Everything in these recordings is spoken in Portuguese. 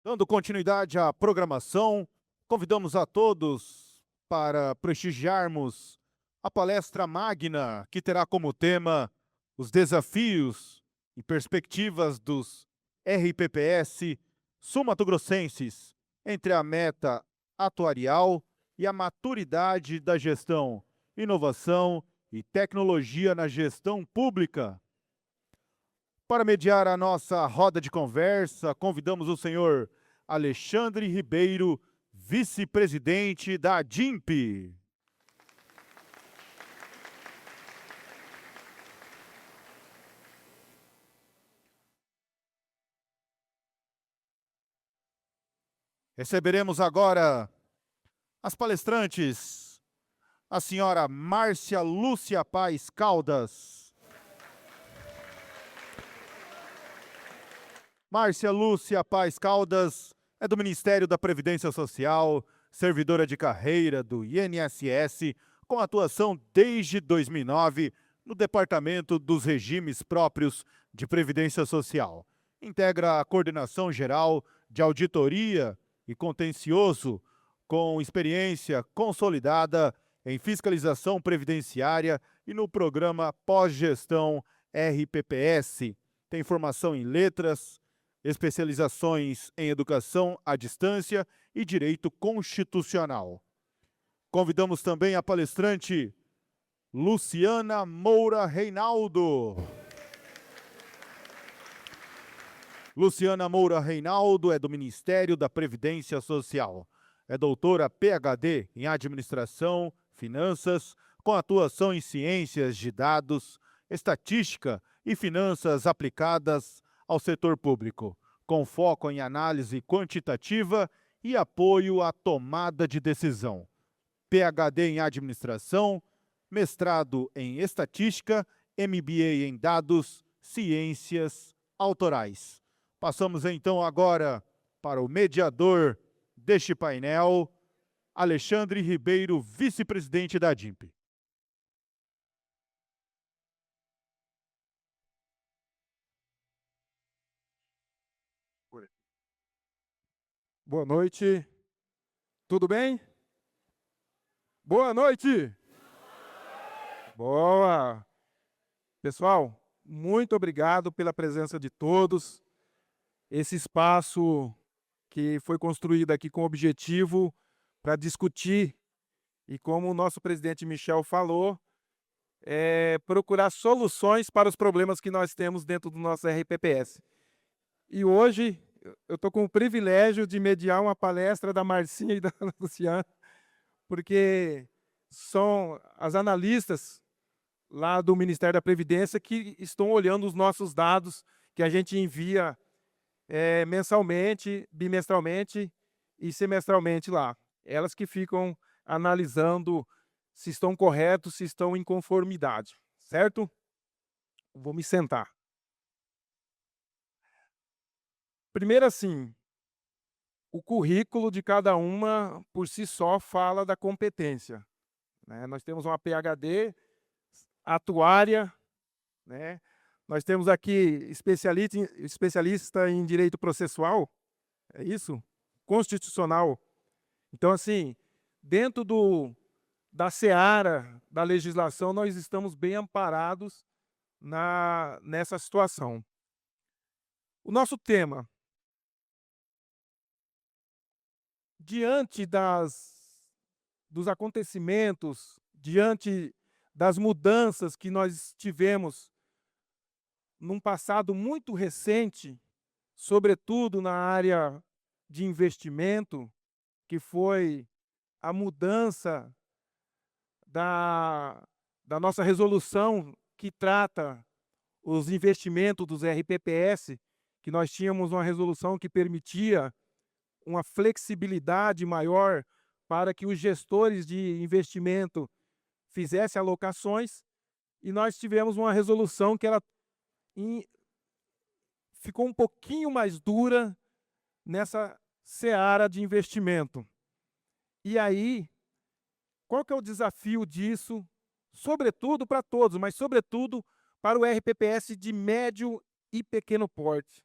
Dando continuidade à programação, convidamos a todos para prestigiarmos a palestra magna, que terá como tema os desafios e perspectivas dos RPPS sul-mato-grossenses entre a meta atuarial e a maturidade da gestão, inovação e tecnologia na gestão pública. Para mediar a nossa roda de conversa, convidamos o senhor Alexandre Ribeiro, vice-presidente da ADIMP. Receberemos agora as palestrantes, a senhora Márcia Lúcia Paes Caldas. Márcia Lúcia Paes Caldas é do Ministério da Previdência Social, servidora de carreira do INSS, com atuação desde 2009 no Departamento dos Regimes Próprios de Previdência Social. Integra a Coordenação Geral de Auditoria e Contencioso, com experiência consolidada em fiscalização previdenciária e no programa Pós-Gestão RPPS. Tem formação em letras, especializações em educação à distância e direito constitucional. Convidamos também a palestrante Luciana Moura Reinaldo. Luciana Moura Reinaldo é do Ministério da Previdência Social. É doutora PhD em Administração, Finanças, com atuação em Ciências de Dados, Estatística e Finanças aplicadas ao setor público, com foco em análise quantitativa e apoio à tomada de decisão. PhD em Administração, mestrado em Estatística, MBA em Dados, Ciências Autorais. Passamos então agora para o mediador deste painel, Alexandre Ribeiro, vice-presidente da ADIMP. Boa noite. Tudo bem? Boa noite. Boa. Pessoal, muito obrigado pela presença de todos. Esse espaço que foi construído aqui com o objetivo para discutir e, como o nosso presidente Michel falou, procurar soluções para os problemas que nós temos dentro do nosso RPPS. E hoje eu estou com o privilégio de mediar uma palestra da Marcinha e da Luciana, porque são as analistas lá do Ministério da Previdência que estão olhando os nossos dados que a gente envia mensalmente, bimestralmente e semestralmente lá. Elas que ficam analisando se estão corretos, se estão em conformidade, certo? Vou me sentar. Primeiro, assim, o currículo de cada uma, por si só, fala da competência, né? Nós temos uma PhD, atuária, né? Nós temos aqui especialista em direito processual, é isso? Constitucional. Então, assim, dentro da seara da legislação, nós estamos bem amparados nessa situação. O nosso tema: diante dos acontecimentos, diante das mudanças que nós tivemos num passado muito recente, sobretudo na área de investimento, que foi a mudança da nossa resolução que trata os investimentos dos RPPS, que nós tínhamos uma resolução que permitia uma flexibilidade maior para que os gestores de investimento fizessem alocações, e nós tivemos uma resolução que ela ficou um pouquinho mais dura nessa seara de investimento. E aí, qual que é o desafio disso? Sobretudo para todos, mas sobretudo para o RPPS de médio e pequeno porte.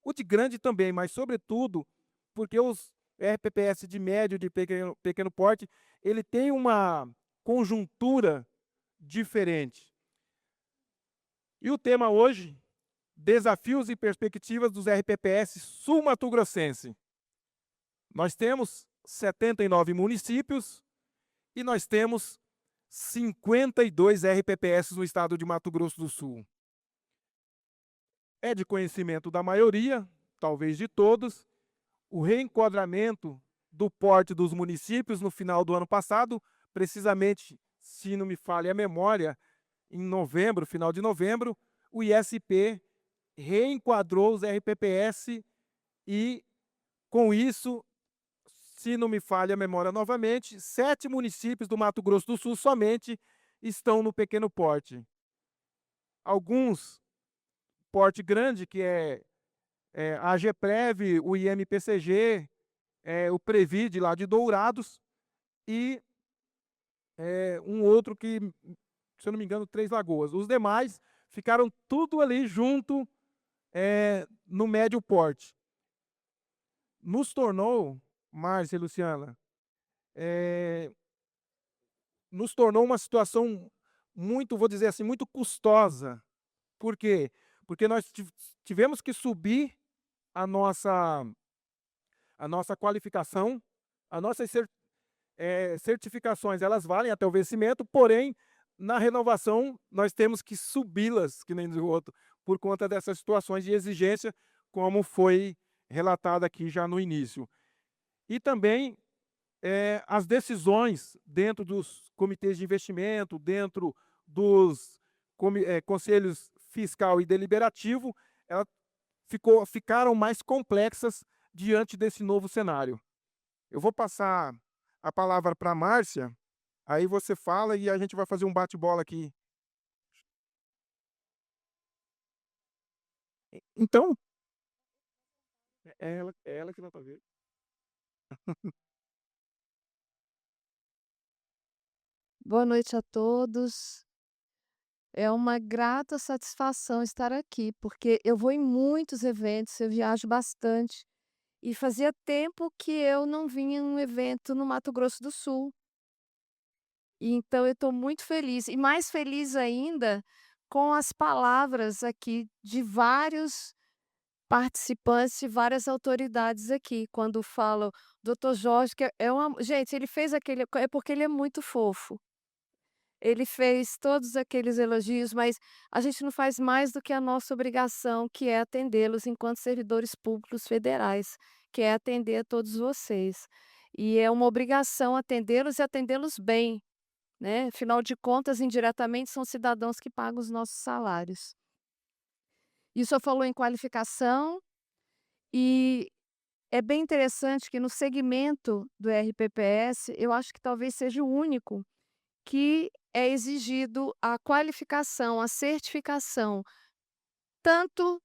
O de grande também, mas sobretudo porque os RPPS de médio e de pequeno porte, ele tem uma conjuntura diferente. E o tema hoje, desafios e perspectivas dos RPPS sul-mato-grossense. Nós temos 79 municípios e nós temos 52 RPPS no estado de Mato Grosso do Sul. É de conhecimento da maioria, talvez de todos, o reenquadramento do porte dos municípios no final do ano passado, precisamente, se não me falha a memória, em novembro, final de novembro, o ISP reenquadrou os RPPS e, com isso, se não me falha a memória novamente, 7 municípios do Mato Grosso do Sul somente estão no pequeno porte. Alguns, porte grande, que é a AGEPREV, o IMPCG, o Previd lá de Dourados, e um outro que, se eu não me engano, Três Lagoas. Os demais ficaram tudo ali junto no médio porte. Nos tornou, Márcia e Luciana, nos tornou uma situação muito, vou dizer assim, muito custosa. Por quê? Porque nós tivemos que subir a nossa qualificação, as nossas certificações, elas valem até o vencimento, porém, na renovação, nós temos que subi-las, que nem diz o outro, por conta dessas situações de exigência, como foi relatado aqui já no início. E também as decisões dentro dos comitês de investimento, dentro dos conselhos fiscal e deliberativo, elas ficaram mais complexas diante desse novo cenário. Eu vou passar a palavra para a Márcia, aí você fala e a gente vai fazer um bate-bola aqui. Então, é ela que não está vendo. Boa noite a todos. É uma grata satisfação estar aqui, porque eu vou em muitos eventos, eu viajo bastante. E fazia tempo que eu não vinha em um evento no Mato Grosso do Sul. E então eu estou muito feliz, e mais feliz ainda com as palavras aqui de vários participantes, de várias autoridades aqui, quando falam, doutor Jorge, que é uma. Gente, ele fez aquele. É porque ele é muito fofo. Ele fez todos aqueles elogios, mas a gente não faz mais do que a nossa obrigação, que é atendê-los enquanto servidores públicos federais, que é atender a todos vocês. E é uma obrigação atendê-los e atendê-los bem, né? Afinal de contas, indiretamente, são cidadãos que pagam os nossos salários. E o senhor falou em qualificação, e é bem interessante que no segmento do RPPS, eu acho que talvez seja o único que é exigido a qualificação, a certificação, tanto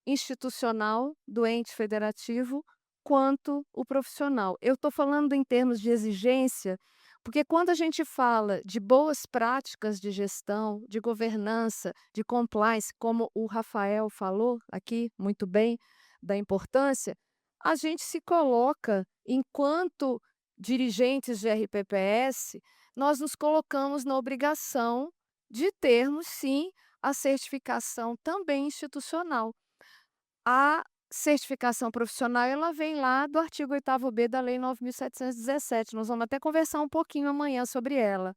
institucional do ente federativo, quanto o profissional. Eu estou falando em termos de exigência, porque quando a gente fala de boas práticas de gestão, de governança, de compliance, como o Rafael falou aqui muito bem, da importância, a gente se coloca, enquanto dirigentes de RPPS, nós nos colocamos na obrigação de termos, sim, a certificação também institucional. A certificação profissional, ela vem lá do artigo 8º-B da Lei 9.717. Nós vamos até conversar um pouquinho amanhã sobre ela,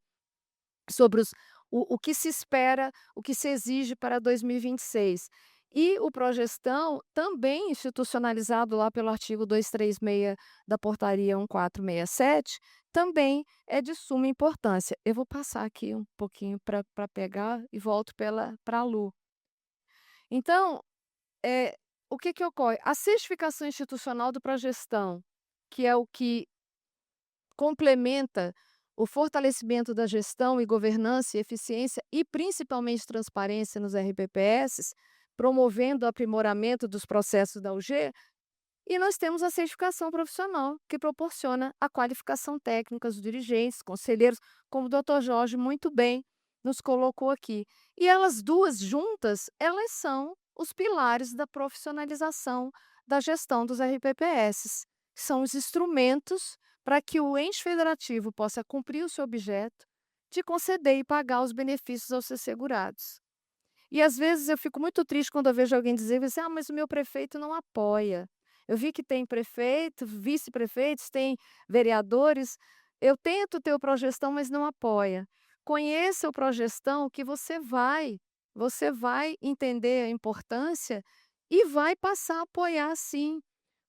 sobre o que se espera, o que se exige para 2026. E o Progestão, também institucionalizado lá pelo artigo 236 da Portaria 1467, também é de suma importância. Eu vou passar aqui um pouquinho para pegar e volto para a Lu. Então, o que ocorre? A certificação institucional do Progestão, que é o que complementa o fortalecimento da gestão e governança e eficiência e principalmente transparência nos RPPS, promovendo o aprimoramento dos processos da UG, e nós temos a certificação profissional, que proporciona a qualificação técnica dos dirigentes, conselheiros, como o doutor Jorge muito bem nos colocou aqui. E elas duas juntas, elas são os pilares da profissionalização da gestão dos RPPS. São os instrumentos para que o ente federativo possa cumprir o seu objeto de conceder e pagar os benefícios aos seus segurados. E às vezes eu fico muito triste quando eu vejo alguém dizer assim: "Ah, mas o meu prefeito não apoia". Eu vi que tem prefeito, vice-prefeitos, tem vereadores. Eu tento ter o Progestão, mas não apoia. Conheça o Progestão que você vai entender a importância e vai passar a apoiar sim.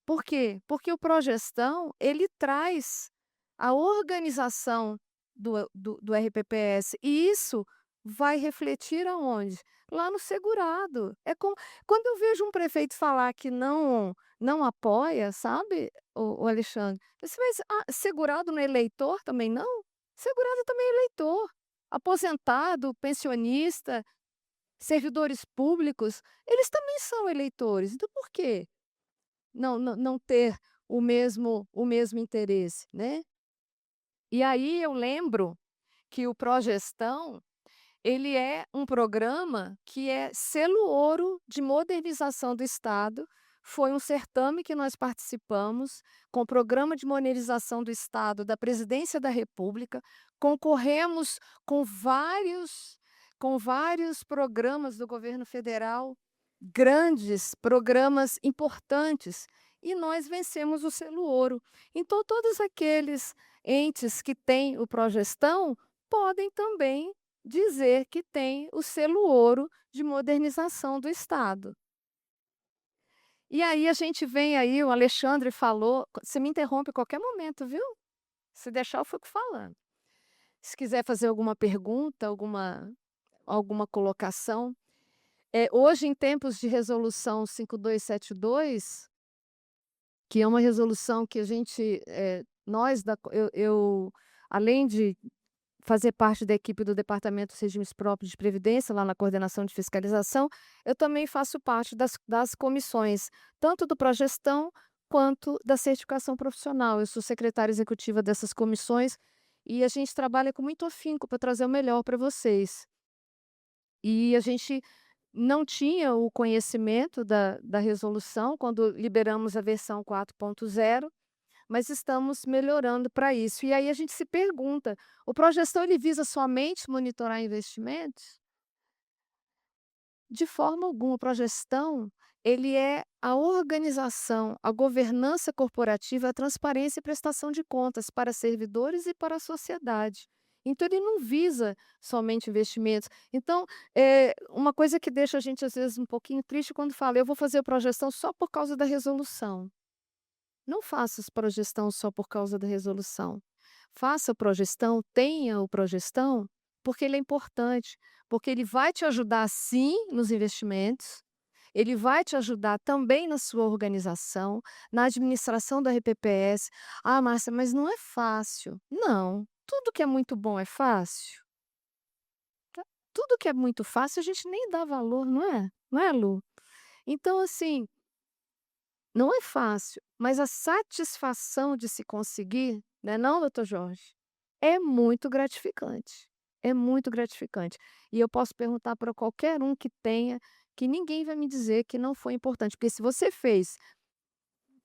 Por quê? Porque o Progestão, ele traz a organização do RPPS, e isso vai refletir aonde? Lá no segurado. Quando eu vejo um prefeito falar que não apoia, sabe, o Alexandre, eu disse: "Mas, segurado não é eleitor também não? Segurado também é eleitor. Aposentado, pensionista, servidores públicos, eles também são eleitores, então por quê não ter o mesmo interesse, né?". E aí eu lembro que o Progestão, ele é um programa que é selo ouro de modernização do Estado. Foi um certame que nós participamos com o Programa de Modernização do Estado da Presidência da República. Concorremos com vários programas do governo federal, grandes programas importantes, e nós vencemos o selo ouro. Então todos aqueles entes que têm o Progestão podem também dizer que tem o selo ouro de modernização do Estado. E aí a gente vem aí, o Alexandre falou, você me interrompe a qualquer momento, viu? Se deixar eu fico falando. Se quiser fazer alguma pergunta, alguma colocação. Hoje, em tempos de resolução 5272, que é uma resolução que a gente, nós da co eu além de fazer parte da equipe do Departamento dos Regimes Próprios de Previdência, lá na coordenação de fiscalização, eu também faço parte das comissões, tanto do Progestão quanto da certificação profissional. Eu sou secretária executiva dessas comissões e a gente trabalha com muito afinco para trazer o melhor para vocês. E a gente não tinha o conhecimento da resolução quando liberamos a versão 4.0, mas estamos melhorando para isso. E aí a gente se pergunta: o Progestão ele visa somente monitorar investimentos? De forma alguma. O Progestão, ele é a organização, a governança corporativa, a transparência e prestação de contas para servidores e para a sociedade. Então ele não visa somente investimentos. Então, uma coisa que deixa a gente às vezes um pouquinho triste quando fala: "Eu vou fazer o Progestão só por causa da resolução". Não faça a Progestão só por causa da resolução. Faça o Progestão, tenha o Progestão, porque ele é importante, porque ele vai te ajudar sim nos investimentos, ele vai te ajudar também na sua organização, na administração do RPPS. "Ah, Márcia, mas não é fácil". Não, tudo que é muito bom é fácil? Tá, tudo que é muito fácil a gente nem dá valor, não é? Não é, Lu? Então assim, não é fácil, mas a satisfação de se conseguir, né não, doutor Jorge? É muito gratificante, é muito gratificante. E eu posso perguntar para qualquer um que tenha, que ninguém vai me dizer que não foi importante, porque se você fez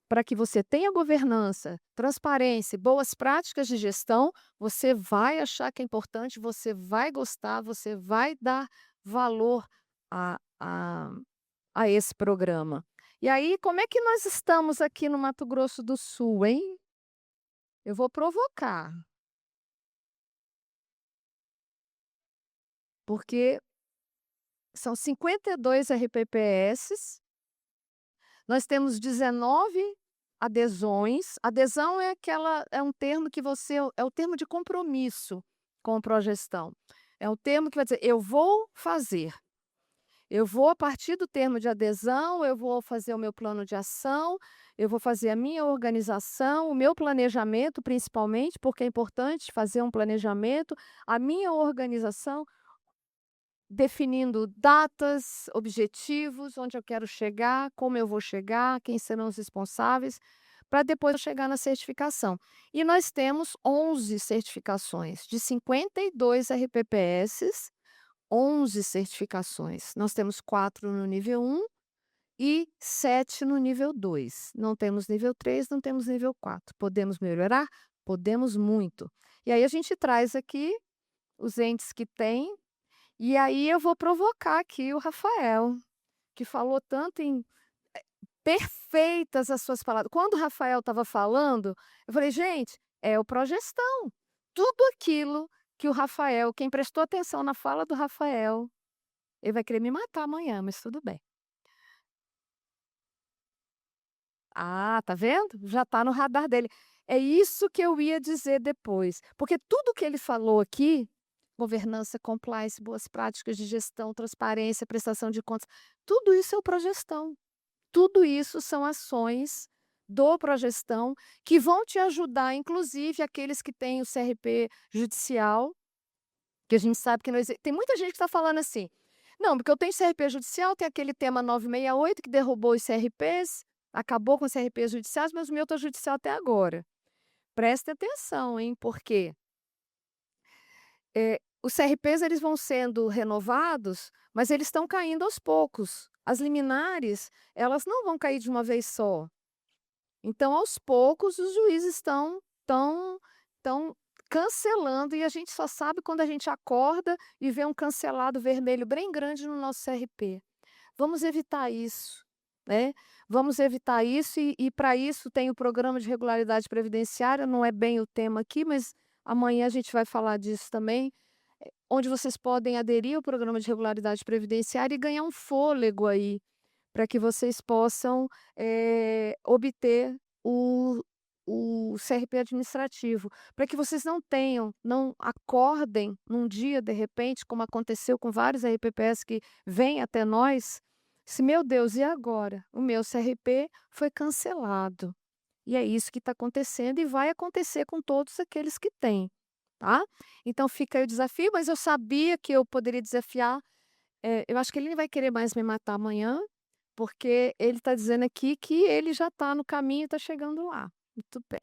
para que você tenha governança, transparência e boas práticas de gestão, você vai achar que é importante, você vai gostar, você vai dar valor a a a esse programa. E aí, como é que nós estamos aqui no Mato Grosso do Sul, hein? Eu vou provocar, porque são 52 RPPS, nós temos 19 adesões. Adesão é um termo que você é o termo de compromisso com o Progestão. É o termo que vai dizer: "Eu vou fazer". Eu vou, a partir do termo de adesão, eu vou fazer o meu plano de ação, eu vou fazer a minha organização, o meu planejamento, principalmente, porque é importante fazer um planejamento, a minha organização, definindo datas, objetivos, onde eu quero chegar, como eu vou chegar, quem serão os responsáveis, para depois eu chegar na certificação. E nós temos 11 certificações de 52 RPPS, 11 certificações. Nós temos 4 no nível 1 e 7 no nível 2. Não temos nível 3, não temos nível 4. Podemos melhorar? Podemos muito. E aí a gente traz aqui os entes que tem, e aí eu vou provocar aqui o Rafael, que falou tanto em perfeitas as suas palavras. Quando o Rafael estava falando, eu falei: "Gente, é o progestão". Tudo aquilo que o Rafael, quem prestou atenção na fala do Rafael, ele vai querer me matar amanhã, mas tudo bem. Ah, tá vendo? Já está no radar dele. É isso que eu ia dizer depois, porque tudo que ele falou aqui, governança, compliance, boas práticas de gestão, transparência, prestação de contas, tudo isso é o progestão. Tudo isso são ações do progestão que vão te ajudar, inclusive aqueles que têm o CRP judicial, que a gente sabe que não existe. Tem muita gente que está falando assim: "Não, porque eu tenho CRP judicial, tem aquele tema 968 que derrubou os CRPs, acabou com os CRPs judiciais, mas o meu está judicial até agora". Prestem atenção, hein, porque, os CRPs eles vão sendo renovados, mas eles estão caindo aos poucos. As liminares, elas não vão cair de uma vez só. Então, aos poucos, os juízes estão cancelando, e a gente só sabe quando a gente acorda e vê um cancelado vermelho bem grande no nosso CRP. Vamos evitar isso, né? Vamos evitar isso, e para isso tem o programa de regularidade previdenciária, não é bem o tema aqui, mas amanhã a gente vai falar disso também, onde vocês podem aderir ao programa de regularidade previdenciária e ganhar um fôlego aí, para que vocês possam, obter o CRP administrativo, para que vocês não acordem num dia, de repente, como aconteceu com vários RPPS que vêm até nós, se: "Meu Deus, e agora? O meu CRP foi cancelado". E é isso que está acontecendo e vai acontecer com todos aqueles que têm, tá? Então fica aí o desafio, mas eu sabia que eu poderia desafiar. Eu acho que ele nem vai querer mais me matar amanhã, porque ele está dizendo aqui que ele já está no caminho e está chegando lá. Muito bem.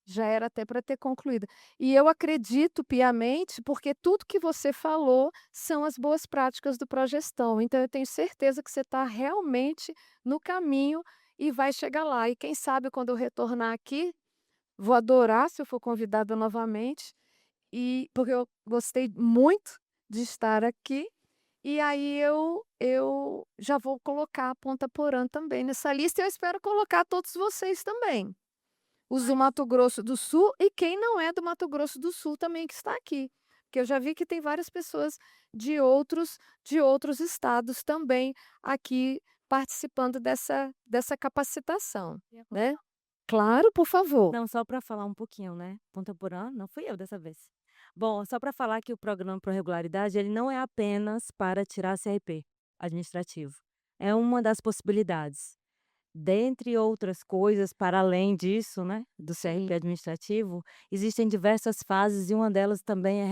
Já era até para ter concluído. E eu acredito piamente, porque tudo que você falou são as boas práticas do Progestão. Então eu tenho certeza que você está realmente no caminho e vai chegar lá. E quem sabe quando eu retornar aqui, vou adorar se eu for convidada novamente, e porque eu gostei muito de estar aqui. E aí eu já vou colocar a Ponta Porã também nessa lista, e eu espero colocar todos vocês também. Os do Mato Grosso do Sul e quem não é do Mato Grosso do Sul também que está aqui, porque eu já vi que tem várias pessoas de outros estados também aqui participando dessa capacitação, né. Claro, por favor. Não, só para falar um pouquinho, né, Ponta Porã não fui eu dessa vez. Bom, só para falar que o programa Pro Regularidade, ele não é apenas para tirar CRP administrativo, é uma das possibilidades. Dentre outras coisas, para além disso, né, do CRP administrativo, existem diversas fases e uma delas também é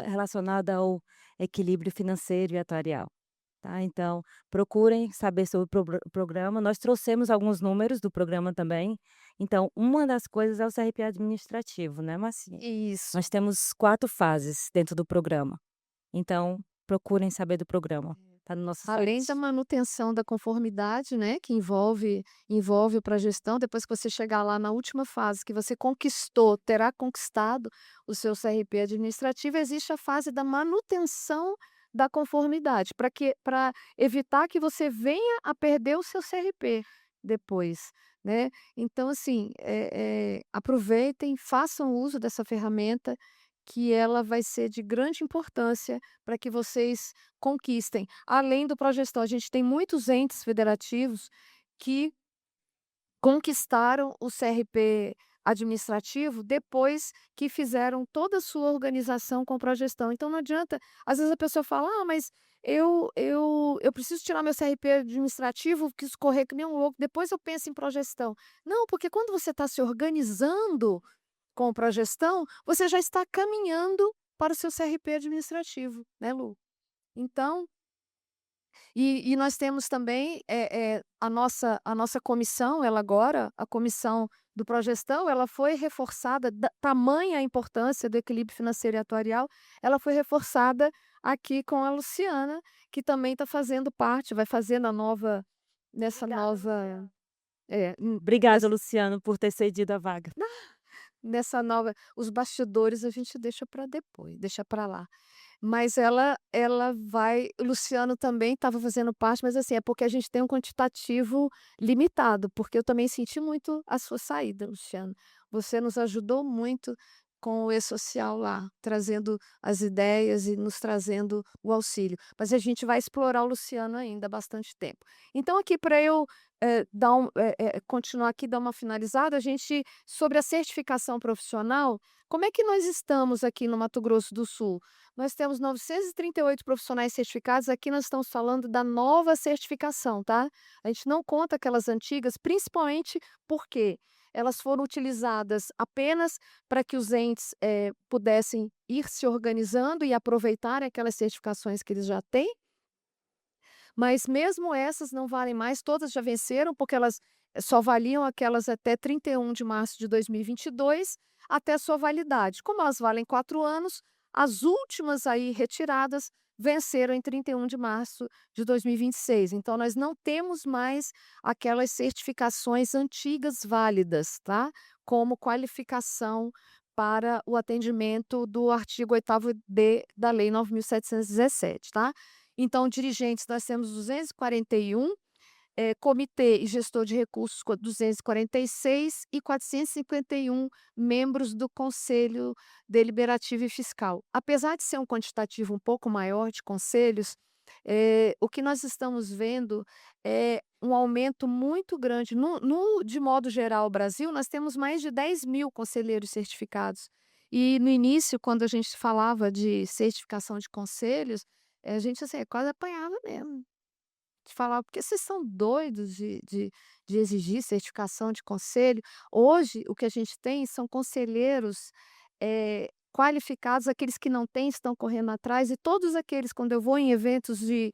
relacionada ao equilíbrio financeiro e atuarial. Tá, então, procurem saber sobre o programa. Nós trouxemos alguns números do programa também. Então, uma das coisas é o CRP administrativo, né, Marcinha? Isso. Nós temos 4 fases dentro do programa. Então, procurem saber do programa. Tá no nosso Além site. da manutenção da conformidade, né, que envolve o progestão, depois que você chegar lá na última fase, que você terá conquistado o seu CRP administrativo, existe a fase da manutenção da conformidade, para evitar que você venha a perder o seu CRP depois, né. Então assim, aproveitem, façam uso dessa ferramenta, que ela vai ser de grande importância para que vocês conquistem. Além do Progestão, a gente tem muitos entes federativos que conquistaram o CRP administrativo depois que fizeram toda a sua organização com Progestão. Então não adianta, às vezes a pessoa fala: "Ah, mas eu preciso tirar meu CRP administrativo, quis correr que nem um louco, depois eu penso em Progestão". Não, porque quando você está se organizando com o Progestão, você já está caminhando para o seu CRP administrativo, né, Lu? Então, e nós temos também, a nossa comissão, ela agora, a comissão do Progestão, ela foi reforçada, tamanha a importância do equilíbrio financeiro e atuarial, ela foi reforçada aqui com a Luciana, que também está fazendo parte, vai fazer nessa Obrigada, nova, Luciana. é, Obrigada, Luciano, por ter cedido a vaga. nessa nova, os bastidores a gente deixa para depois, deixa para lá. Mas ela vai, o Luciano também estava fazendo parte, mas assim, é porque a gente tem um quantitativo limitado, porque eu também senti muito a sua saída, Luciano. Você nos ajudou muito com o E-Social lá, trazendo as ideias e nos trazendo o auxílio. Mas a gente vai explorar o Luciano ainda há bastante tempo. Então aqui para eu, continuar aqui, dar uma finalizada, a gente sobre a certificação profissional, como é que nós estamos aqui no Mato Grosso do Sul? Nós temos 938 profissionais certificados, aqui nós estamos falando da nova certificação, tá? A gente não conta aquelas antigas, principalmente porque elas foram utilizadas apenas para que os entes, pudessem ir se organizando e aproveitarem aquelas certificações que eles já têm, mas mesmo essas não valem mais, todas já venceram, porque elas só valiam aquelas até 31 de março de 2022, até sua validade. Como elas valem 4 anos, as últimas aí retiradas venceram em 31 de março de 2026. Então nós não temos mais aquelas certificações antigas válidas, tá? Como qualificação para o atendimento do artigo 8º-D da Lei 9.717, tá? Então, dirigentes, nós temos 241, comitê e gestor de recursos, 246 e 451 membros do Conselho Deliberativo e Fiscal. Apesar de ser um quantitativo um pouco maior de conselhos, o que nós estamos vendo é um aumento muito grande. De modo geral, Brasil, nós temos mais de 10.000 conselheiros certificados. E no início, quando a gente falava de certificação de conselhos, a gente assim, quase apanhava mesmo. De falar: "Porque vocês são doidos de exigir certificação de conselho?". Hoje, o que a gente tem são conselheiros, qualificados, aqueles que não têm estão correndo atrás, e todos aqueles, quando eu vou em eventos de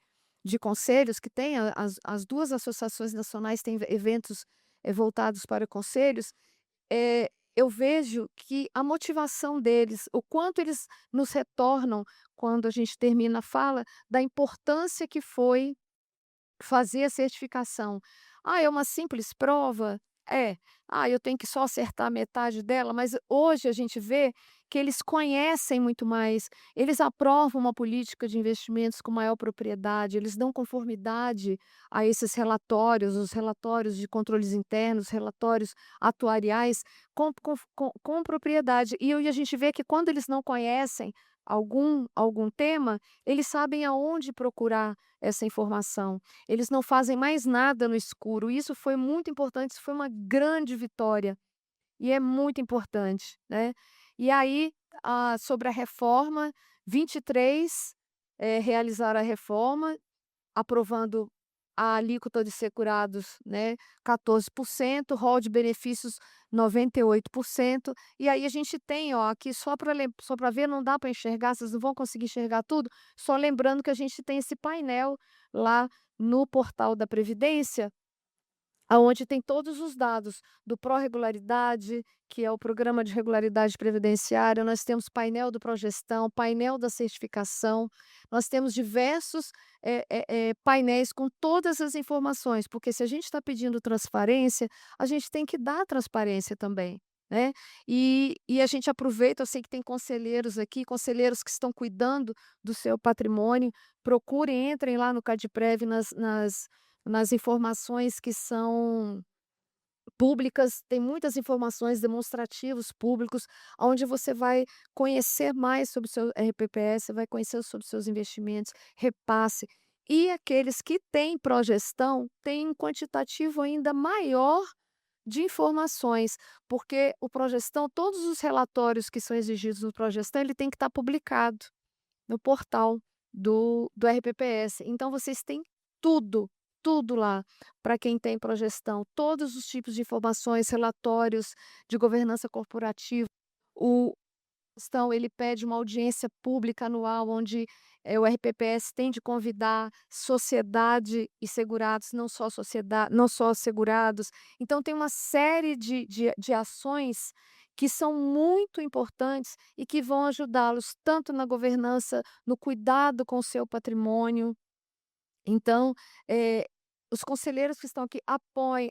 conselhos que tem, as 2 associações nacionais têm eventos, voltados para conselhos, eu vejo que a motivação deles, o quanto eles nos retornam quando a gente termina a fala, da importância que foi fazer a certificação. "Ah, é uma simples prova?". É. "Ah, eu tenho que só acertar metade dela", mas hoje a gente vê que eles conhecem muito mais, eles aprovam uma política de investimentos com maior propriedade, eles dão conformidade a esses relatórios, os relatórios de controles internos, relatórios atuariais com propriedade. E a gente vê que quando eles não conhecem algum tema, eles sabem aonde procurar essa informação. Eles não fazem mais nada no escuro. Isso foi muito importante, isso foi uma grande vitória e é muito importante, né. E aí, sobre a reforma, 23, realizaram a reforma, aprovando a alíquota de segurados, né, 14%, rol de benefícios 98%. E aí a gente tem, ó, aqui só para ver, não dá para enxergar, vocês não vão conseguir enxergar tudo, só lembrando que a gente tem esse painel lá no portal da Previdência, aonde tem todos os dados do Pró-Regularidade, que é o Programa de Regularidade Previdenciária, nós temos painel do Progestão, painel da certificação, nós temos diversos, painéis com todas as informações, porque se a gente está pedindo transparência, a gente tem que dar transparência também, né. E a gente aproveita, eu sei que tem conselheiros aqui, conselheiros que estão cuidando do seu patrimônio, procurem, entrem lá no Cadprev nas informações que são públicas, tem muitas informações, demonstrativos públicos, onde você vai conhecer mais sobre o seu RPPS, vai conhecer sobre os seus investimentos, repasse. E aqueles que têm progestão têm um quantitativo ainda maior de informações, porque o progestão, todos os relatórios que são exigidos no progestão, ele tem que estar publicado no portal do RPPS. Então vocês têm tudo, tudo lá, para quem tem progestão, todos os tipos de informações, relatórios de governança corporativa. O ele pede uma audiência pública anual, onde O RPPS tem de convidar sociedade e segurados, não só segurados. Então tem uma série de ações que são muito importantes e que vão ajudá-los tanto na governança, no cuidado com o seu patrimônio. Então, eh, os conselheiros que estão aqui, apoiem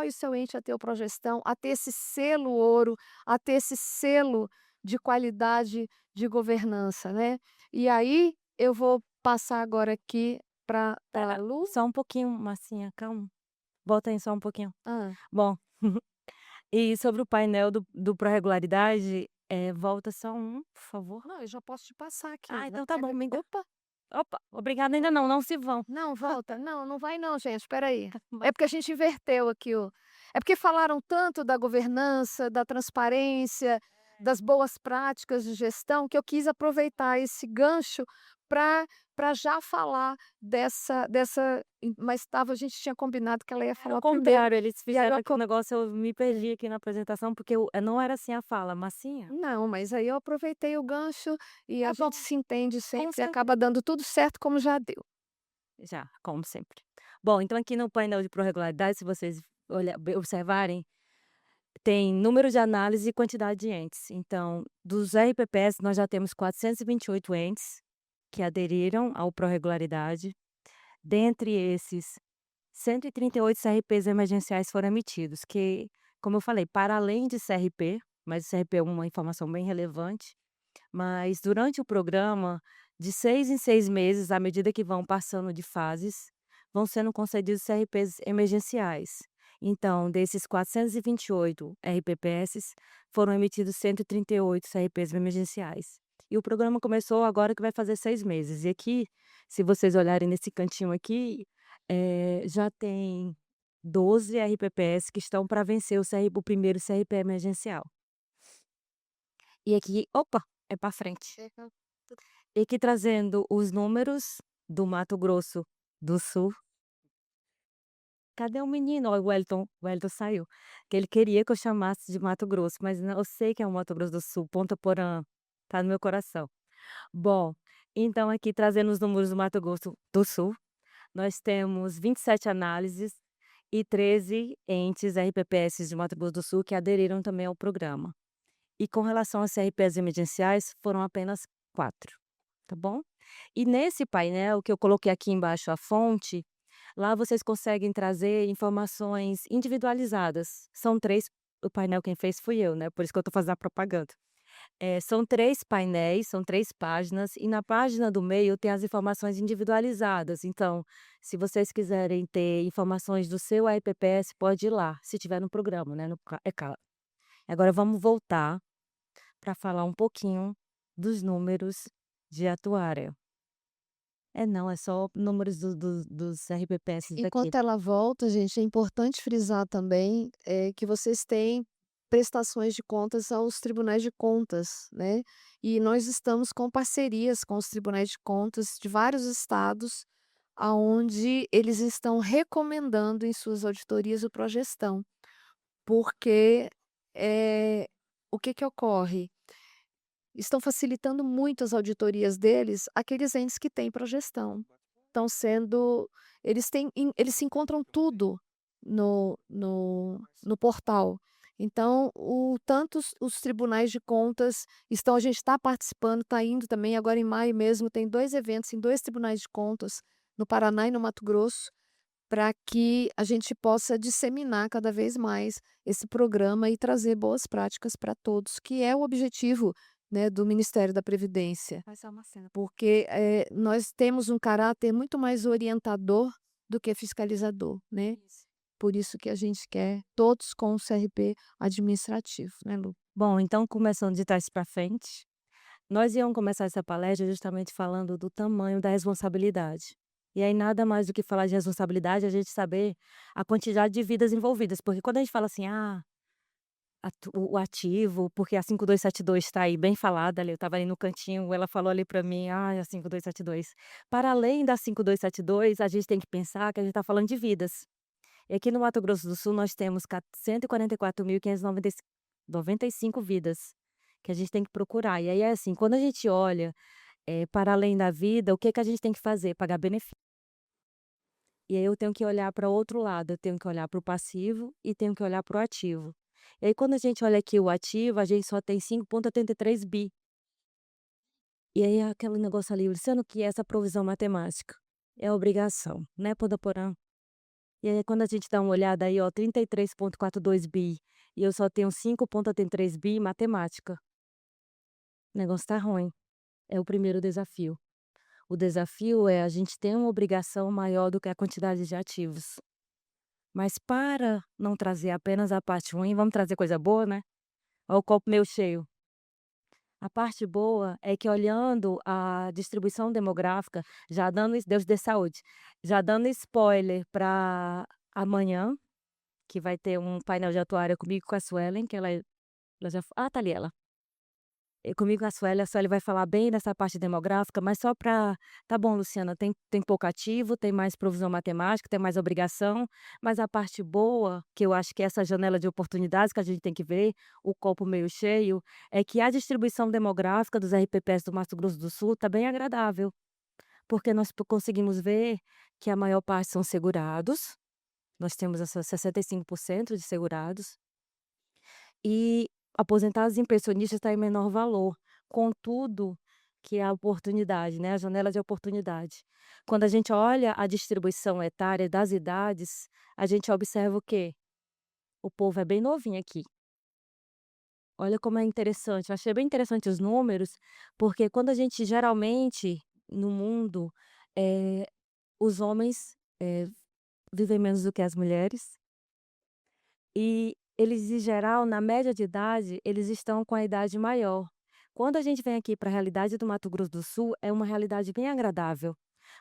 o seu ente a ter o Progestão, a ter esse selo ouro, a ter esse selo de qualidade de governança, né. E aí, eu vou passar agora aqui para a Espera Lu. só um pouquinho, Marcinha, calma. Volta aí só um pouquinho. Hã. Bom, e sobre o painel do pró-regularidade, volta só um, por favor. Não, eu já posso te passar aqui. Ah, então tá bom, me dá. Opa, Opa, obrigada ainda não, não se vão. não, volta. Não, não vai não, gente, espera aí. Vai. É porque a gente inverteu aqui o é porque falaram tanto da governança, da transparência, das boas práticas de gestão, que eu quis aproveitar esse gancho para já falar mas a gente tinha combinado que ela ia Era falar o primeiro. contrário, eles E aí fizeram eu aqui um negócio, eu me perdi aqui na apresentação, porque não era assim a fala, Marcinha. não, mas aí eu aproveitei o gancho e a Tá bom, gente se entende sempre e certeza. acaba dando tudo certo como já deu. Já, como sempre. Bom, então aqui no painel de pró-regularidade, se vocês observarem, tem número de análise e quantidade de entes. Então, dos RPPS, nós já temos 428 entes que aderiram ao pró-regularidade. Dentre esses, 138 CRPs emergenciais foram emitidos, que, como eu falei, para além de CRP, mas o CRP é uma informação bem relevante, mas durante o programa, de 6 em 6 meses, à medida que vão passando de fases, vão sendo concedidos CRPs emergenciais. Então, desses 428 RPPS, foram emitidos 138 CRPs emergenciais. E o programa começou agora que vai fazer 6 meses. E aqui, se vocês olharem nesse cantinho aqui, já tem 12 RPPS que estão para vencer o primeiro CRP emergencial. E aqui, opa, é para frente. E aqui trazendo os números do Mato Grosso do Sul. Cadê o menino? Ó, o Wellington saiu. Que ele queria que eu chamasse de Mato Grosso, mas não, eu sei que é o Mato Grosso do Sul, Ponta Porã, tá no meu coração. Bom, então aqui trazendo os números do Mato Grosso do Sul, nós temos 27 análises e 13 entes RPPS de Mato Grosso do Sul que aderiram também ao programa. E com relação aos CRPs emergenciais, foram apenas 4, tá bom? E nesse painel que eu coloquei aqui embaixo a fonte, lá vocês conseguem trazer informações individualizadas. São 3, o painel quem fez fui eu, né, por isso que eu estou fazendo a propaganda. São 3 painéis, são 3 páginas, e na página do meio tem as informações individualizadas. Então, se vocês quiserem ter informações do seu RPPS, pode ir lá, se tiver no programa, né, é claro. Agora vamos voltar para falar um pouquinho dos números de atuária. Não, é só números dos RPPS daqui. Enquanto ela volta, gente, é importante frisar também, que vocês têm prestações de contas aos tribunais de contas, né, e nós estamos com parcerias com os tribunais de contas de vários estados, aonde eles estão recomendando em suas auditorias o Progestão, porque, o que que ocorre? Estão facilitando muito as auditorias deles, aqueles entes que têm progestão. Estão sendo eles se encontram tudo no portal. Então, tanto os tribunais de contas a gente está participando, está indo também, agora em maio mesmo tem 2 eventos em 2 tribunais de contas, no Paraná e no Mato Grosso, para que a gente possa disseminar cada vez mais esse programa e trazer boas práticas para todos, que é o objetivo, né, do Ministério da Previdência. Faz só uma cena. Porque, nós temos um caráter muito mais orientador do que fiscalizador, né. Isso. Por isso que a gente quer todos com o CRP administrativo, né, Lu? Bom, então começando de trás para frente, nós íamos começar essa palestra justamente falando do tamanho da responsabilidade. E aí nada mais do que falar de responsabilidade, a gente saber a quantidade de vidas envolvidas, porque quando a gente fala assim: "Ah, o ativo", porque a 5272 está aí bem falada ali, eu estava ali no cantinho, ela falou ali para mim: "Ai, a 5272". Para além da 5272, a gente tem que pensar que a gente está falando de vidas. E aqui no Mato Grosso do Sul nós temos 144.595 vidas, que a gente tem que procurar. E aí é assim, quando a gente olha para além da vida, o que que a gente tem que fazer? Pagar benefício. E aí eu tenho que olhar para outro lado, eu tenho que olhar para o passivo e tenho que olhar para o ativo. E aí quando a gente olha aqui o ativo, a gente só tem 5,83 bi. E aí aquele negócio ali, sendo que essa provisão matemática é obrigação, né, Ponta. E aí quando a gente dá uma olhada aí, ó, 33,42 bi, e eu só tenho 5,83 bi, matemática. O negócio tá ruim. É o primeiro desafio. O desafio é a gente ter uma obrigação maior do que a quantidade de ativos. Mas para não trazer apenas a parte ruim, vamos trazer coisa boa, né? Olha o copo meio cheio. A parte boa é que olhando a distribuição demográfica, já dando Deus dê saúde, já dando spoiler para amanhã, que vai ter um painel de atuária comigo e com a Suelen, que ela já tá ali ela. Comigo com a Sueli vai falar bem dessa parte demográfica, mas só para tá bom, Luciana, tem pouco ativo, tem mais provisão matemática, tem mais obrigação, mas a parte boa, que eu acho que é essa janela de oportunidades que a gente tem que ver, o copo meio cheio, é que a distribuição demográfica dos RPPs do Mato Grosso do Sul está bem agradável, porque nós conseguimos ver que a maior parte são segurados, nós temos essa 65% de segurados, e aposentados e pensionistas está em menor valor, contudo, que é a oportunidade, né, a janela de oportunidade. Quando a gente olha a distribuição etária das idades, a gente observa o quê? O povo é bem novinho aqui. Olha como é interessante, eu achei bem interessante os números, porque quando a gente geralmente, no mundo, eh, os homens, vivem menos do que as mulheres. E eles, em geral, na média de idade, eles estão com a idade maior. Quando a gente vem aqui para a realidade do Mato Grosso do Sul, é uma realidade bem agradável,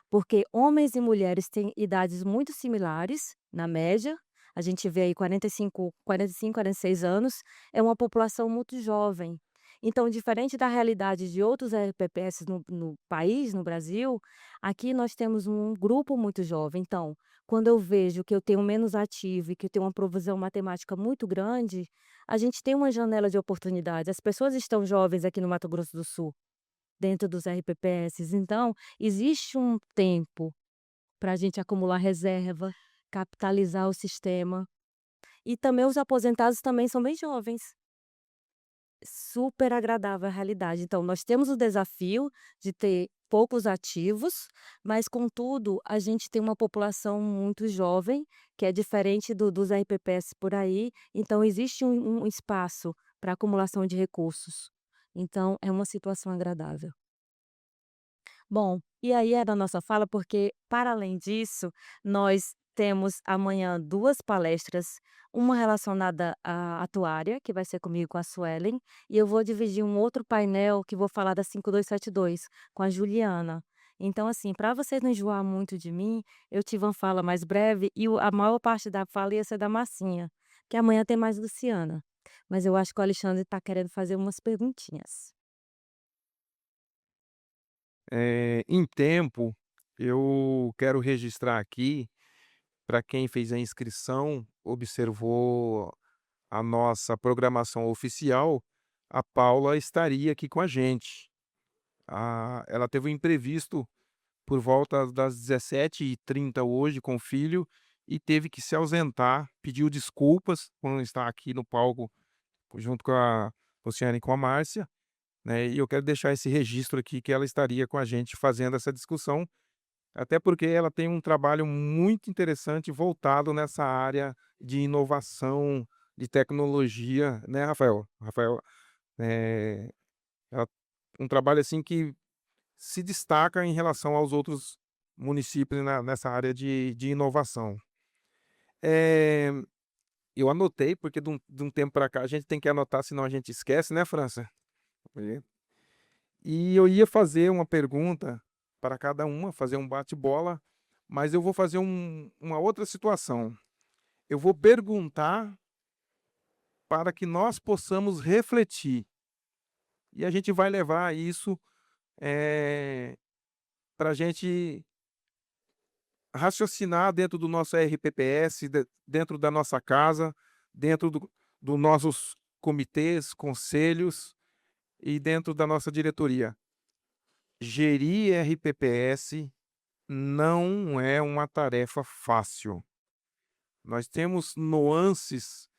porque homens e mulheres têm idades muito similares, na média. A gente vê aí 45, 46 anos, é uma população muito jovem. Então, diferente da realidade de outros RPPS no país, no Brasil, aqui nós temos um grupo muito jovem. Então, quando eu vejo que eu tenho menos ativo e que eu tenho uma provisão matemática muito grande, a gente tem uma janela de oportunidade. As pessoas estão jovens aqui no Mato Grosso do Sul, dentro dos RPPS, então existe um tempo para a gente acumular reserva, capitalizar o sistema. E também os aposentados também são bem jovens. Super agradável a realidade. Então, nós temos o desafio de ter poucos ativos, mas contudo, a gente tem uma população muito jovem, que é diferente dos RPPS por aí, então existe um espaço para acumulação de recursos. Então, é uma situação agradável. Bom, e aí é da nossa fala, porque, para além disso, nós temos amanhã 2 palestras, uma relacionada à atuária, que vai ser comigo com a Suelen, e eu vou dividir um outro painel que vou falar da 5272, com a Juliana. Então, assim, para vocês não enjoar muito de mim, eu tive uma fala mais breve e a maior parte da fala ia ser da Marcinha, que amanhã tem mais Luciana. Mas eu acho que o Alexandre está querendo fazer umas perguntinhas. Em tempo, eu quero registrar aqui, para quem fez a inscrição, observou a nossa programação oficial, a Paula estaria aqui com a gente. Ela teve um imprevisto por volta das 17h30 hoje com o filho e teve que se ausentar, pediu desculpas por não estar aqui no palco junto com a Luciane e com a Márcia, né, e eu quero deixar esse registro aqui que ela estaria com a gente fazendo essa discussão, até porque ela tem um trabalho muito interessante voltado nessa área de inovação, de tecnologia, né, Rafael? Rafael, eh, ela um trabalho, assim, que se destaca em relação aos outros municípios nessa área de inovação. Eh, eu anotei, porque de um tempo para cá a gente tem que anotar, senão a gente esquece, né, França? E eu ia fazer uma pergunta para cada uma, fazer um bate-bola, mas eu vou fazer uma outra situação. Eu vou perguntar para que nós possamos refletir. E a gente vai levar isso para a gente raciocinar dentro do nosso RPPS, dentro da nossa casa, dentro dos nossos comitês, conselhos e dentro da nossa diretoria. gerir RPPS não é uma tarefa fácil. Nós temos nuances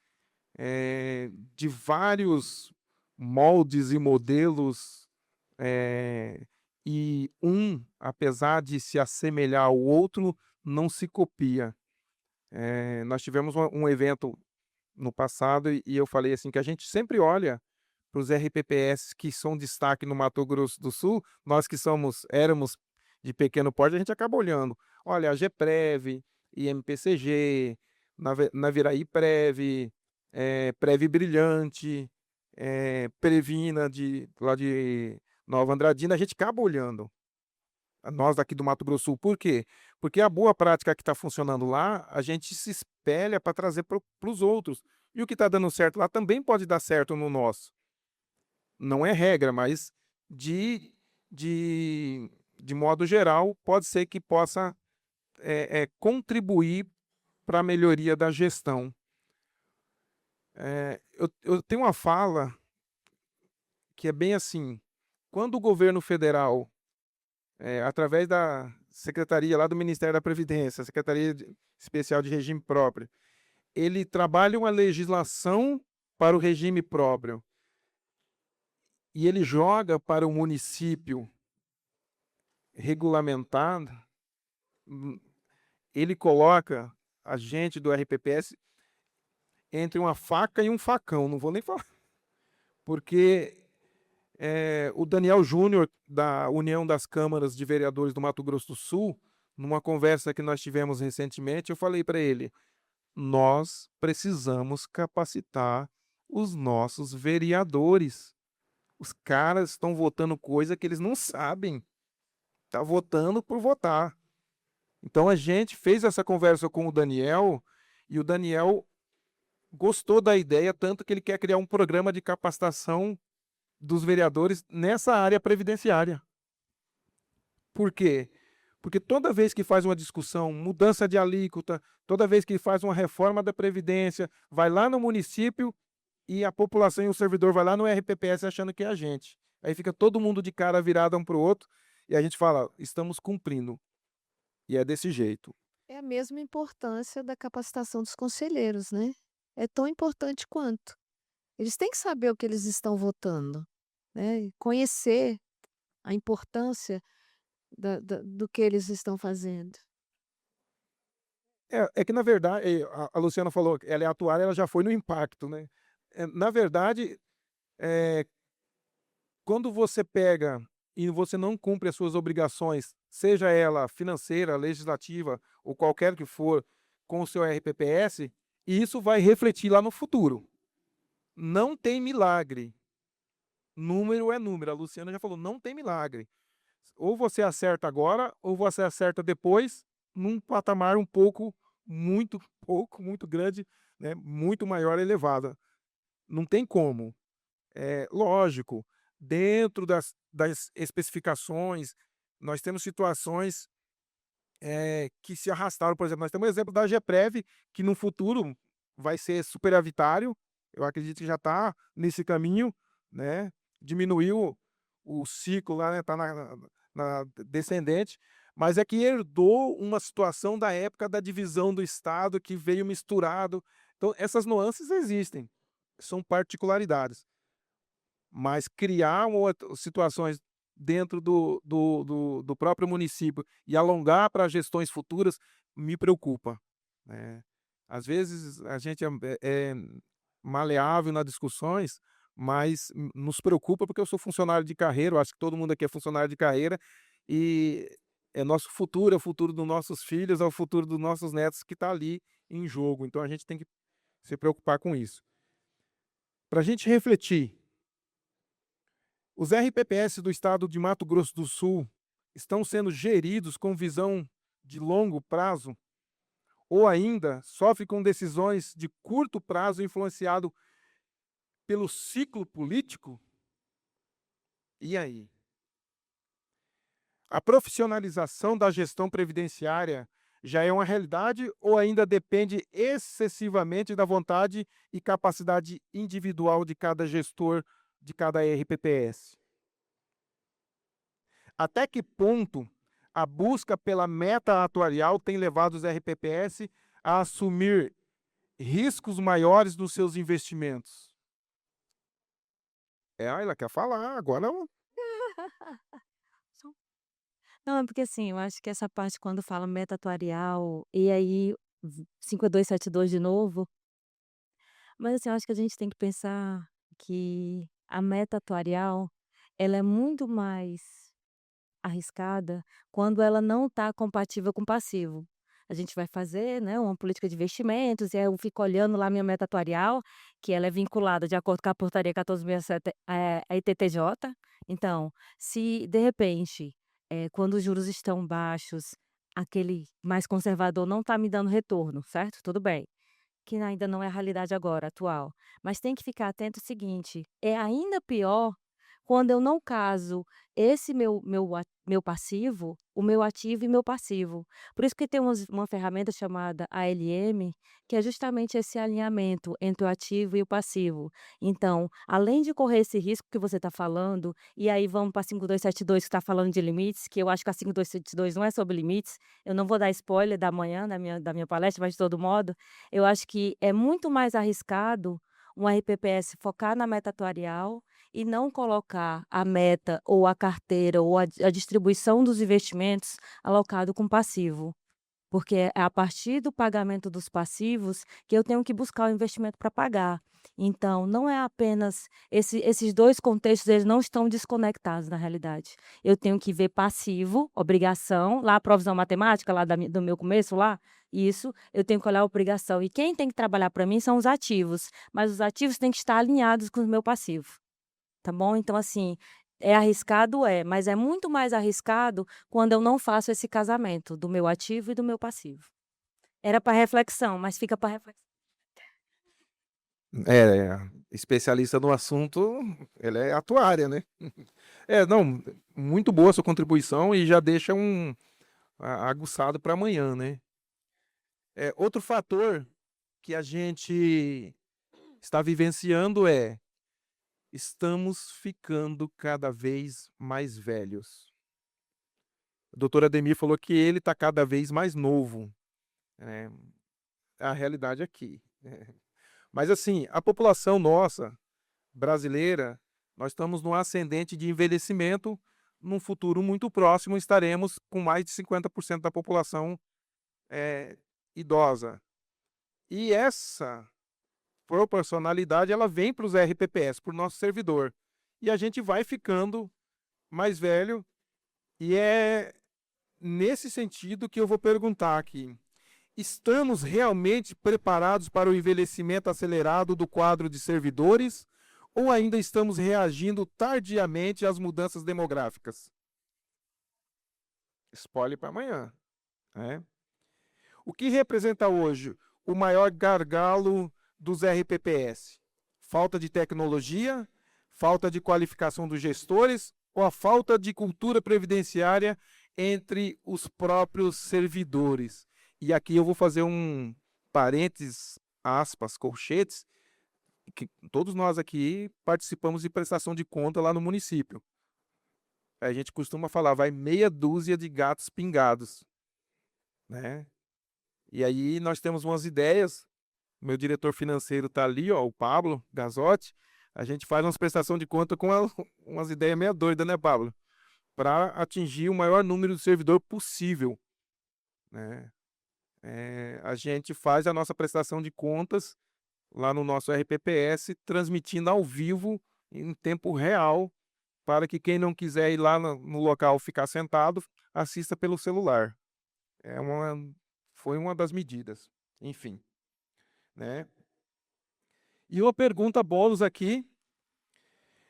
de vários moldes e modelos, e apesar de se assemelhar ao outro, não se copia. Nós tivemos um evento no passado e eu falei assim que a gente sempre olha para os RPPS que são destaque no Mato Grosso do Sul, nós que éramos de pequeno porte, a gente acaba olhando. Olha, a GEPREV, IMPCG, Naviraí Prev, Prev Brilhante, Previna lá de Nova Andradina, a gente acaba olhando. Nós daqui do Mato Grosso do Sul. Por quê? Porque a boa prática que está funcionando lá, a gente se espelha para trazer para os outros. E o que está dando certo lá também pode dar certo no nosso. Não é regra, mas de, de modo geral, pode ser que possa contribuir para a melhoria da gestão. Eu tenho uma fala que é bem assim: quando o governo federal, através da secretaria lá do Ministério da Previdência, Secretaria Especial de Regime Próprio, ele trabalha uma legislação para o regime próprio e ele joga para o município regulamentado, ele coloca a gente do RPPS entre uma faca e um facão, não vou nem falar, porque o Daniel Júnior, da União das Câmaras de Vereadores do Mato Grosso do Sul, numa conversa que nós tivemos recentemente, eu falei para ele: nós precisamos capacitar os nossos vereadores. Os caras estão votando coisa que eles não sabem. Está votando por votar. Então a gente fez essa conversa com o Daniel e o Daniel gostou da ideia, tanto que ele quer criar um programa de capacitação dos vereadores nessa área previdenciária. Por quê? Porque toda vez que faz uma discussão, mudança de alíquota, toda vez que faz uma reforma da Previdência, vai lá no município e a população e o servidor vai lá no RPPS achando que é a gente. Aí fica todo mundo de cara virado um para o outro e a gente fala: estamos cumprindo. E é desse jeito. É a mesma importância da capacitação dos conselheiros, né? É tão importante quanto. Eles têm que saber o que eles estão votando, né? E conhecer a importância do que eles estão fazendo. É que, na verdade, a Luciana falou que ela é atuária, ela já foi no impacto, né? Na verdade, quando você pega e você não cumpre as suas obrigações, seja ela financeira, legislativa ou qualquer que for, com o seu RPPS, isso vai refletir lá no futuro. Não tem milagre. Número é número. A Luciana já falou: não tem milagre. Ou você acerta agora, ou você acerta depois, num patamar muito grande, né? Muito maior, elevada. Não tem como. Lógico, dentro das especificações, nós temos situações que se arrastaram. Por exemplo, nós temos o exemplo da GEPREV, que no futuro vai ser superavitário. Eu acredito que já está nesse caminho, né? Diminuiu o ciclo lá, né? Está na descendente, mas é que herdou uma situação da época da divisão do Estado que veio misturado. Então, essas nuances existem, são particularidades. Mas criar situações dentro do próprio município e alongar para gestões futuras me preocupa, né? Às vezes a gente é maleável nas discussões, mas nos preocupa porque eu sou funcionário de carreira, eu acho que todo mundo aqui é funcionário de carreira e é nosso futuro, é o futuro dos nossos filhos, é o futuro dos nossos netos que está ali em jogo. Então a gente tem que se preocupar com isso. Para a gente refletir, os RPPS do estado de Mato Grosso do Sul estão sendo geridos com visão de longo prazo ou ainda sofrem com decisões de curto prazo influenciado pelo ciclo político? E aí? A profissionalização da gestão previdenciária já é uma realidade ou ainda depende excessivamente da vontade e capacidade individual de cada gestor de cada RPPS? Até que ponto a busca pela meta atuarial tem levado os RPPS a assumir riscos maiores nos seus investimentos? Ela quer falar, agora Não, é porque assim, eu acho que essa parte quando fala meta atuarial, e aí 5272 de novo, mas assim, eu acho que a gente tem que pensar que a meta atuarial, ela é muito mais arriscada quando ela não está compatível com o passivo. A gente vai fazer, né, uma política de investimentos, e aí eu fico olhando lá minha meta atuarial, que ela é vinculada de acordo com a portaria 1467, a ITTJ. Então, se de repente, quando os juros estão baixos, aquele mais conservador não está me dando retorno, certo? Tudo bem. Que ainda não é a realidade agora, atual. Mas tem que ficar atento o seguinte, é ainda pior quando eu não caso esse meu passivo, o meu ativo e meu passivo. Por isso que tem uma ferramenta chamada ALM, que é justamente esse alinhamento entre o ativo e o passivo. Então, além de correr esse risco que você está falando, e aí vamos para 5272 que está falando de limites, que eu acho que a 5272 não é sobre limites, eu não vou dar spoiler da manhã da minha palestra, mas de todo modo, eu acho que é muito mais arriscado um RPPS focar na meta atuarial e não colocar a meta ou a carteira ou a distribuição dos investimentos alocado com passivo. Porque é a partir do pagamento dos passivos que eu tenho que buscar o investimento para pagar. Então, não é apenas esses 2 contextos, eles não estão desconectados na realidade. Eu tenho que ver passivo, obrigação, lá a provisão matemática lá do meu começo lá, isso, eu tenho que olhar a obrigação. E quem tem que trabalhar para mim são os ativos, mas os ativos têm que estar alinhados com o meu passivo, tá bom? Então, assim, é arriscado? É, mas é muito mais arriscado quando eu não faço esse casamento do meu ativo e do meu passivo. Era para reflexão, mas fica para reflexão. especialista no assunto, ela é atuária, né? Não, muito boa a sua contribuição e já deixa aguçado para amanhã, né? Outro fator que a gente está vivenciando estamos ficando cada vez mais velhos. O doutor Ademir falou que ele está cada vez mais novo, né? A realidade aqui. Mas assim, a população nossa, brasileira, nós estamos no ascendente de envelhecimento. Num futuro muito próximo, estaremos com mais de 50% da população idosa. E essa proporcionalidade ela vem para os RPPS, para o nosso servidor. E a gente vai ficando mais velho, e é nesse sentido que eu vou perguntar aqui. Estamos realmente preparados para o envelhecimento acelerado do quadro de servidores ou ainda estamos reagindo tardiamente às mudanças demográficas? Spoiler para amanhã, né? O que representa hoje o maior gargalo dos RPPS? Falta de tecnologia, falta de qualificação dos gestores ou a falta de cultura previdenciária entre os próprios servidores? E aqui eu vou fazer um parênteses, aspas, colchetes, que todos nós aqui participamos de prestação de conta lá no município. A gente costuma falar, vai meia dúzia de gatos pingados, né? E aí nós temos umas ideias, meu diretor financeiro está ali, ó, o Pablo Gazotti, a gente faz umas prestação de conta com umas ideias meio doidas, né, Pablo? Para atingir o maior número de servidor possível, né? A gente faz a nossa prestação de contas lá no nosso RPPS, transmitindo ao vivo, em tempo real, para que quem não quiser ir lá no local ficar sentado, assista pelo celular. Foi uma das medidas, enfim, né? E uma pergunta bônus aqui: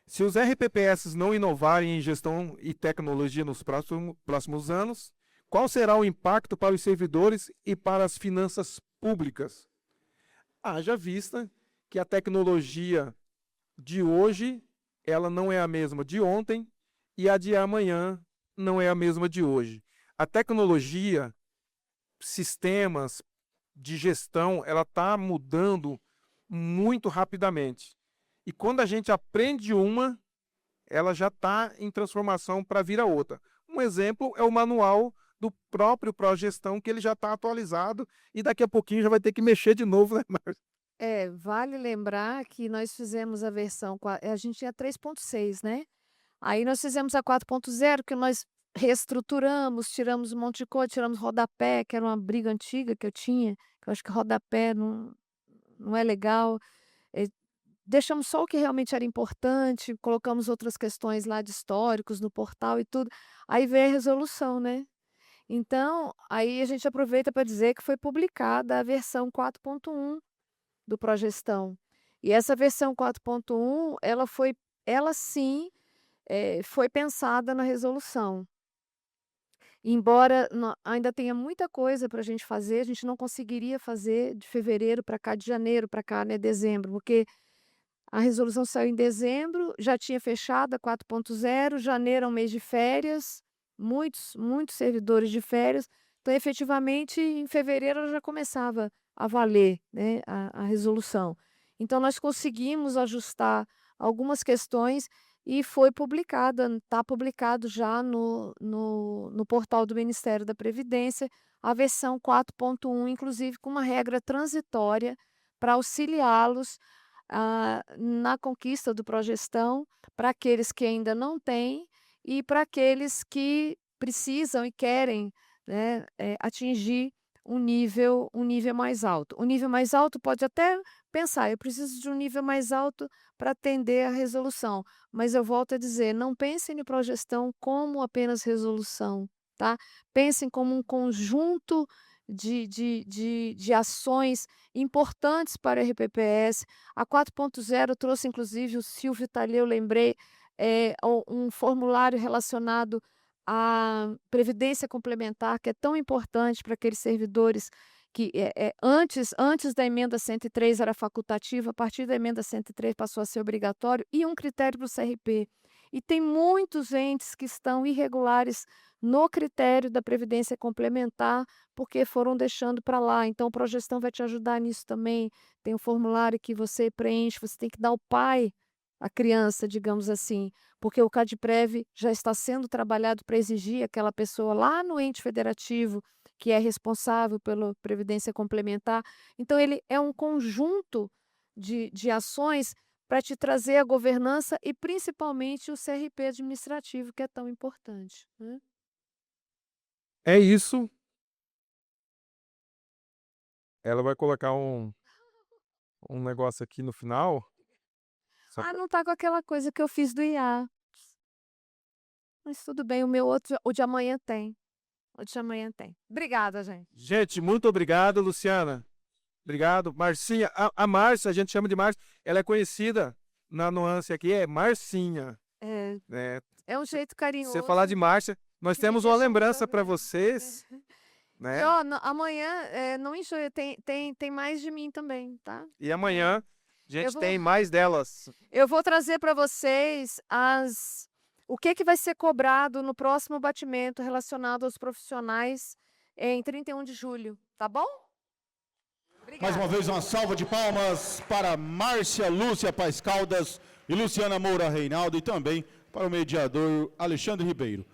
se os RPPS não inovarem em gestão e tecnologia nos próximos anos, qual será o impacto para os servidores e para as finanças públicas? Haja vista que a tecnologia de hoje, ela não é a mesma de ontem, e a de amanhã não é a mesma de hoje. A tecnologia, sistemas de gestão, ela está mudando muito rapidamente. E quando a gente aprende uma, ela já está em transformação para vir a outra. Um exemplo é o manual do próprio Progestão, que ele já está atualizado e daqui a pouquinho já vai ter que mexer de novo, né, Márcia? Vale lembrar que nós fizemos a versão, a gente tinha 3.6, né? Aí nós fizemos a 4.0, que nós reestruturamos, tiramos um monte de coisa, tiramos rodapé, que era uma briga antiga que eu tinha, que eu acho que rodapé não é legal. Eh, Deixamos só o que realmente era importante, colocamos outras questões lá de históricos no portal e tudo. Aí veio a resolução, né? Então, aí a gente aproveita para dizer que foi publicada a versão 4.1 do Progestão. E essa versão 4.1, ela sim, foi pensada na resolução. Embora ainda tenha muita coisa para a gente fazer, a gente não conseguiria fazer de fevereiro para cá, de janeiro para cá, né, dezembro, porque a resolução saiu em dezembro, já tinha fechado a 4.0, janeiro é um mês de férias, muitos servidores de férias, então efetivamente em fevereiro ela já começava a valer, né, a resolução. Então nós conseguimos ajustar algumas questões e foi publicada, está publicado já no portal do Ministério da Previdência, a versão 4.1, inclusive com uma regra transitória para auxiliá-los na conquista do Progestão, para aqueles que ainda não têm e para aqueles que precisam e querem, né, atingir um nível mais alto. O nível mais alto pode até pensar, eu preciso de um nível mais alto para atender a resolução, mas eu volto a dizer, não pensem no Progestão como apenas resolução, tá? Pensem como um conjunto de ações importantes para a RPPS. A 4.0 trouxe, inclusive, o Silvio Talhê, eu lembrei, um formulário relacionado à previdência complementar, que é tão importante para aqueles servidores que antes da emenda 103 era facultativa, a partir da emenda 103 passou a ser obrigatório, e um critério para o CRP. E tem muitos entes que estão irregulares no critério da previdência complementar, porque foram deixando para lá. Então, o Progestão vai te ajudar nisso também. Tem um formulário que você preenche, você tem que dar o pai à criança, digamos assim, porque o CadPrev já está sendo trabalhado para exigir aquela pessoa lá no ente federativo que é responsável pela previdência complementar. Então, ele é um conjunto de ações para te trazer a governança e principalmente o CRP administrativo, que é tão importante, né? É isso. Ela vai colocar um negócio aqui no final. Não tá com aquela coisa que eu fiz do IA. Mas tudo bem, o meu outro, o de amanhã tem. O de amanhã tem. Obrigada, gente. Gente, muito obrigado, Luciana. Obrigado. Marcinha, a Márcia, a gente chama de Márcia, ela é conhecida na nuance aqui, é Marcinha. Né? É um jeito carinhoso. Você falar de Márcia, nós temos uma lembrança para vocês. Né? E, ó, amanhã, não enjoe, tem mais de mim também, tá? E amanhã a gente tem mais delas. Eu vou trazer para vocês o que vai ser cobrado no próximo batimento relacionado aos profissionais em 31 de julho, tá bom? Obrigada. Mais uma vez, uma salva de palmas para Márcia Lúcia Paes Caldas e Luciana Moura Reinaldo e também para o mediador Alexandre Ribeiro.